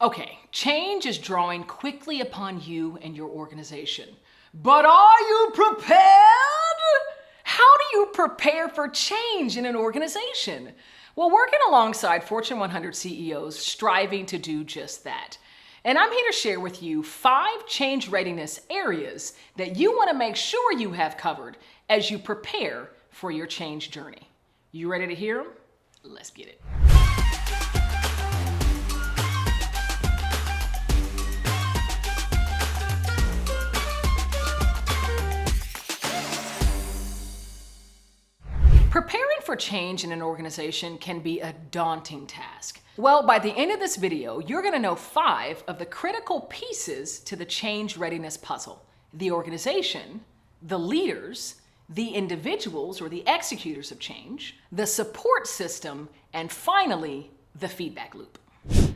Okay, change is drawing quickly upon you and your organization. But are you prepared? How do you prepare for change in an organization? Well, working alongside Fortune 100 CEOs striving to do just that. And I'm here to share with you 5 change readiness areas that you want to make sure you have covered as you prepare for your change journey. You ready to hear them? Let's get it. Preparing for change in an organization can be a daunting task. Well, by the end of this video, you're going to know 5 of the critical pieces to the change readiness puzzle: the organization, the leaders, the individuals or the executors of change, the support system, and finally, the feedback loop.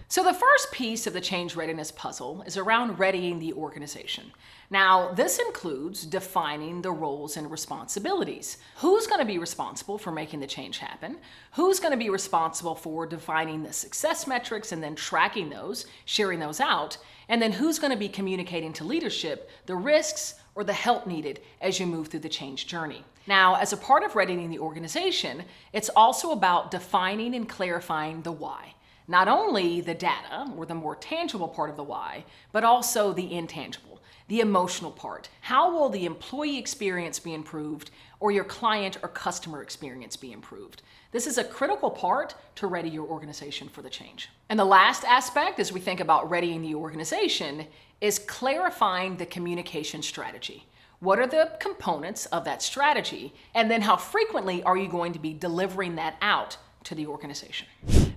So the first piece of the change readiness puzzle is around readying the organization. Now, this includes defining the roles and responsibilities. Who's going to be responsible for making the change happen? Who's going to be responsible for defining the success metrics and then tracking those, sharing those out? And then who's going to be communicating to leadership the risks or the help needed as you move through the change journey? Now, as a part of readying the organization, it's also about defining and clarifying the why. Not only the data, or the more tangible part of the why, but also the intangible, the emotional part. How will the employee experience be improved, or your client or customer experience be improved? This is a critical part to ready your organization for the change. And the last aspect, as we think about readying the organization, is clarifying the communication strategy. What are the components of that strategy? And then how frequently are you going to be delivering that out to the organization?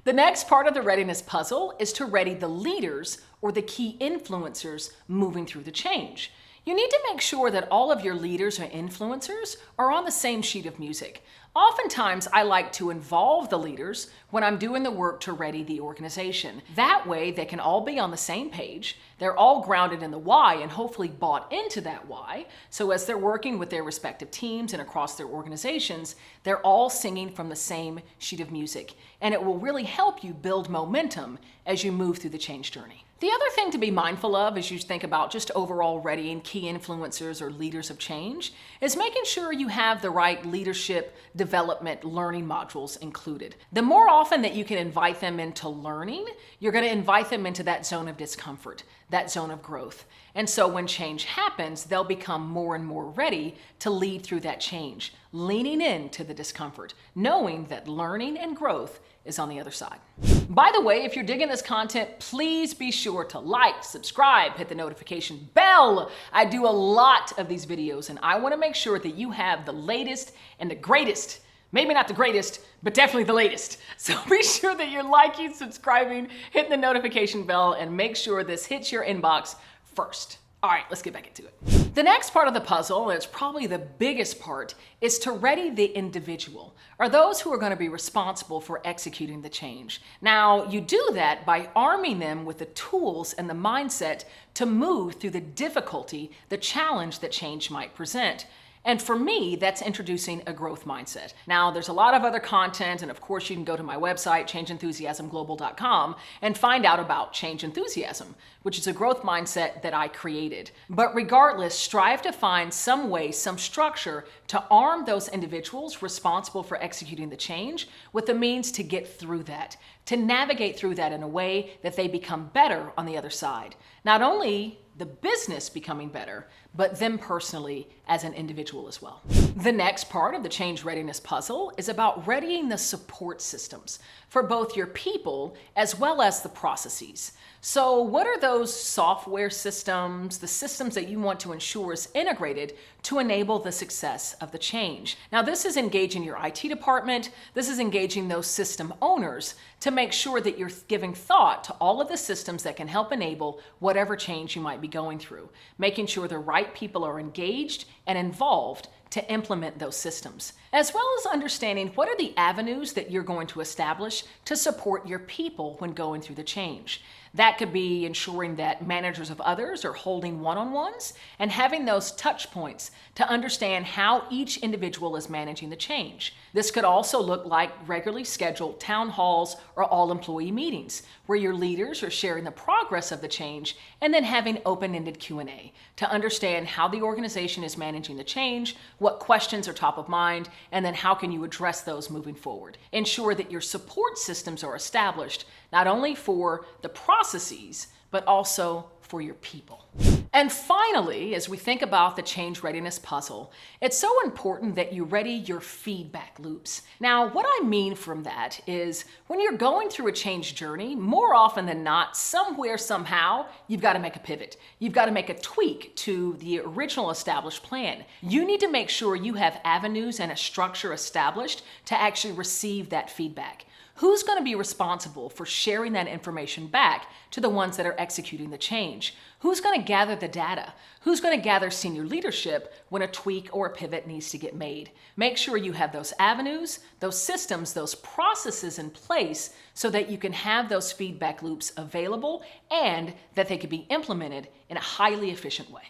The next part of the readiness puzzle is to ready the leaders or the key influencers moving through the change. You need to make sure that all of your leaders or influencers are on the same sheet of music. Oftentimes, I like to involve the leaders when I'm doing the work to ready the organization. That way, they can all be on the same page. They're all grounded in the why and hopefully bought into that why. So as they're working with their respective teams and across their organizations, they're all singing from the same sheet of music. And it will really help you build momentum as you move through the change journey. The other thing to be mindful of as you think about just overall readying key influencers or leaders of change is making sure you have the right leadership development learning modules included. The more often that you can invite them into learning, you're going to invite them into that zone of discomfort, that zone of growth. And so when change happens, they'll become more and more ready to lead through that change, leaning into the discomfort, knowing that learning and growth is on the other side. By the way, if you're digging this content, please be sure to like, subscribe, hit the notification bell. I do a lot of these videos and I want to make sure that you have the latest and the greatest. Maybe not the greatest, but definitely the latest. So be sure that you're liking, subscribing, hitting the notification bell, and make sure this hits your inbox first. All right, let's get back into it. The next part of the puzzle, and it's probably the biggest part, is to ready the individual, or those who are going to be responsible for executing the change. Now, you do that by arming them with the tools and the mindset to move through the difficulty, the challenge that change might present. And for me, that's introducing a growth mindset. Now, there's a lot of other content, and of course, you can go to my website, changeenthusiasmglobal.com, and find out about Change Enthusiasm, which is a growth mindset that I created. But regardless, strive to find some way, some structure to arm those individuals responsible for executing the change with the means to get through that, to navigate through that in a way that they become better on the other side. Not only the business becoming better, but them personally as an individual as well. The next part of the change readiness puzzle is about readying the support systems for both your people as well as the processes. So what are those software systems, the systems that you want to ensure is integrated to enable the success of the change? Now, this is engaging your IT department. This is engaging those system owners to make sure that you're giving thought to all of the systems that can help enable whatever change you might be going through, making sure the right people are engaged and involved to implement those systems, as well as understanding what are the avenues that you're going to establish to support your people when going through the change. That could be ensuring that managers of others are holding one-on-ones and having those touch points to understand how each individual is managing the change. This could also look like regularly scheduled town halls or all-employee meetings where your leaders are sharing the progress of the change and then having open-ended Q&A to understand how the organization is managing the change, what questions are top of mind, and then how can you address those moving forward. Ensure that your support systems are established, not only for the processes, but also for your people. And finally, as we think about the change readiness puzzle, it's so important that you ready your feedback loops. Now, what I mean from that is when you're going through a change journey, more often than not, somewhere, somehow, you've got to make a pivot. You've got to make a tweak to the original established plan. You need to make sure you have avenues and a structure established to actually receive that feedback. Who's going to be responsible for sharing that information back to the ones that are executing the change? Who's going to gather the data? Who's going to gather senior leadership when a tweak or a pivot needs to get made? Make sure you have those avenues, those systems, those processes in place so that you can have those feedback loops available and that they can be implemented in a highly efficient way.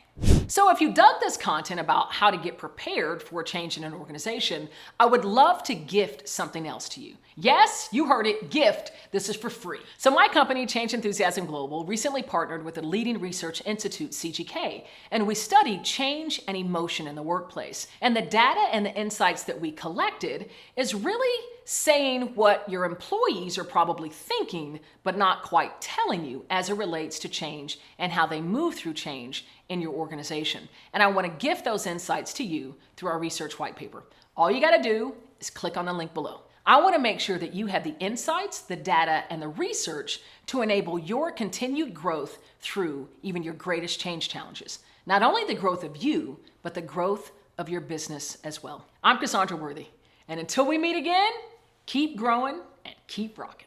So if you dug this content about how to get prepared for a change in an organization, I would love to gift something else to you. Yes, you heard it, gift. This is for free. So my company, Change Enthusiasm Global, recently partnered with a leading research institute, CGK, and we studied change and emotion in the workplace. And the data and the insights that we collected is really saying what your employees are probably thinking, but not quite telling you as it relates to change and how they move through change in your organization. And I want to gift those insights to you through our research white paper. All you got to do is click on the link below. I want to make sure that you have the insights, the data, and the research to enable your continued growth through even your greatest change challenges. Not only the growth of you, but the growth of your business as well. I'm Cassandra Worthy, and until we meet again, keep growing and keep rocking.